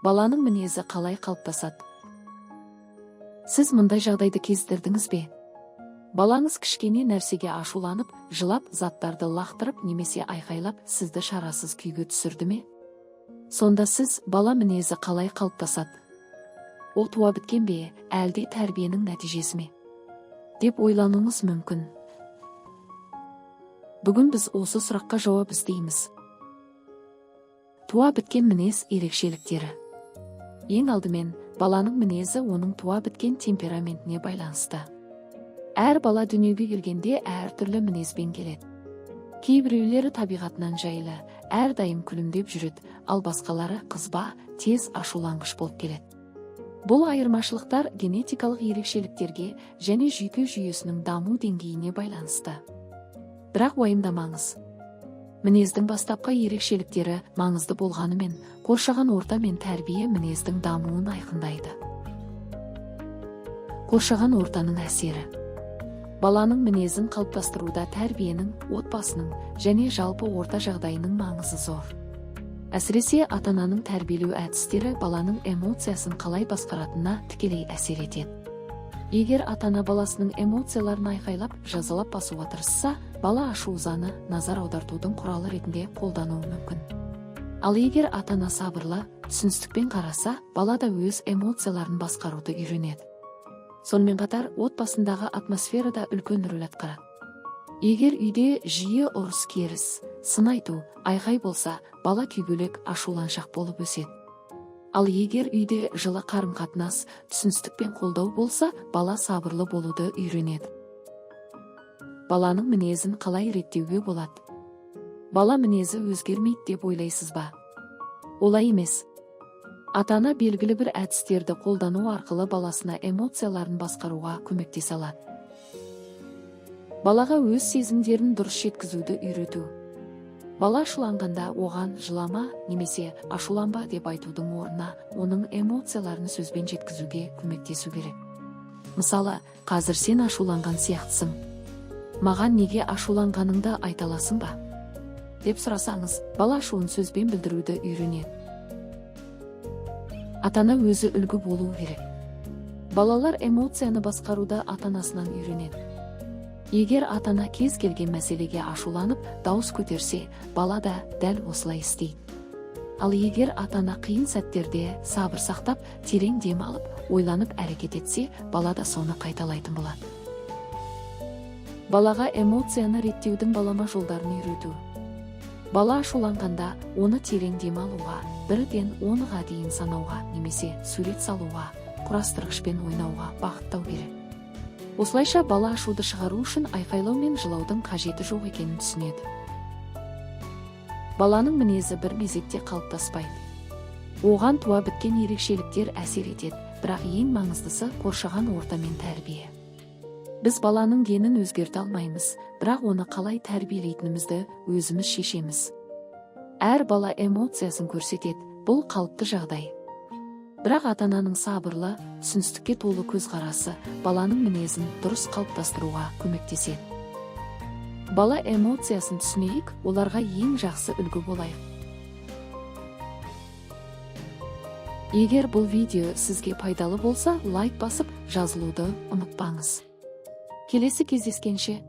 Баланың мінезі қалай қалыптасады? Сіз мұндай жағдайды кездердіңіз бе? Балаңыз кішкене нәрсеге ашуланып, жылап, заттарды лақтырып немесе айқайлап, сізді шарасыз күйге түсірді ме? Сонда сіз бала мінезі қалай қалыптасады? Ол туа біткен бе, әлде тәрбиенің нәтижесі ме? Деп ойлануыңыз мүмкін. Бүгін біз осы сұраққа жауап іздейміз. Туа біткен мінез ерекшеліктері. Ең алдымен, баланың мінезі оның туа біткен темпераментіне байланысты. Әр бала дүниеге келгенде әртүрлі мінезбен келеді. Кейбіреулері табиғатынан жайлы, әрдайым күлімдеп жүреді, ал басқалары қызба, тез ашуланғыш болып келеді. Бұл айырмашылықтар генетикалық ерекшеліктерге және жүйке жүйесінің даму деңгейіне байланысты. Бірақ уайымдамаңыз. Мінездің бастапқы ерекшеліктері маңызды болғанымен, қоршаған орта мен тәрбие мінездің дамуын айқындайды. Қоршаған ортаның әсері. Баланың мінезін қалыптастыруда тәрбиенің, отбасының және жалпы орта жағдайының маңызы зор. Әсіресе ата-ананың тәрбиелеу әдістері баланың эмоциясын қалай басқаратынына тікелей әсер етеді. Егер ата-ана баласының эмоцияларын айқайлап, жазалап басуға тырысса, бала ашу-ызаны назар аудартудың құралы ретінде қолдануы мүмкін. Ал егер ата-ана сабырлы, түсіністікпен қараса, бала да өз эмоцияларын басқаруды үйренеді. Сонымен қатар, отбасындағы атмосферада үлкен рөл атқарады. Егер үйде жиі ұрыс-керіс, сын айту, айғай болса, бала күйгелек, ашуланшақ болып өседі. Ал егер үйде жылы қарым-қатынас, түсіністік пен қолдау болса, бала сабырлы болуды үйренеді. Баланың мінезін қалай реттеуге болады? Бала мінезі өзгермейді деп ойлайсыз ба? Олай емес. Ата-ана белгілі бір әдістерді қолдану арқылы баласына эмоцияларын басқаруға көмектесе алады. Балаға өз сезімдерін дұрыс жеткізуді үйрету. Бала ашуланғанда оған жылама немесе ашуланба деп айтудың орнына оның эмоцияларын сөзбен жеткізуге көмектесу керек. Мысалы, қазір сен ашуланған сияқтысың. Маған неге ашуланғаныңды айта аласың ба? Деп сұрасаңыз, бала ашуын сөзбен білдіруді үйренеді. Ата-ана өзі үлгі болу керек. Балалар эмоцияны басқаруда ата-анасынан үйренеді. Егер ата-ана кез келген мәселеге ашуланып, дауыс көтерсе, бала да дәл осылай істейді. Ал егер ата-ана қиын сәттерде сабыр сақтап, терең дем алып, ойланып әрекет етсе, бала да соны қайталайтын болады. Балаға эмоцияны реттеудің балама жолдарын үйрету. Бала ашуланғанда оны терең дем алуға, 1-ден 10-ға дейін санауға немесе сурет салуға, құрастырғышпен ойнауға бағыттау керек. Осылайша бала ашуды шығару үшін айқайлау мен жылаудың қажеті жоқ екенін түсінеді. Баланың мінезі бір мезетте қалыптаспайды. Оған туа біткен ерекшеліктер әсер етеді, бірақ ең маңыздысы қоршаған орта мен тәрбие. Біз баланың генін өзгерте алмаймыз, бірақ оны қалай тәрбиелейтінімізді өзіміз шешеміз. Әр бала эмоциясын көрсетеді, бұл қалыпты жағдай. Бірақ ата-ананың сабырлы, түсіністікке толы көзқарасы баланың мінезін дұрыс қалыптастыруға көмектеседі. Бала эмоциясын түсінейік, оларға ең жақсы үлгі болайық. Егер бұл видео сізге пайдалы болса, лайк басып, жазылуды ұмытпаңыз. Келесі кездескенше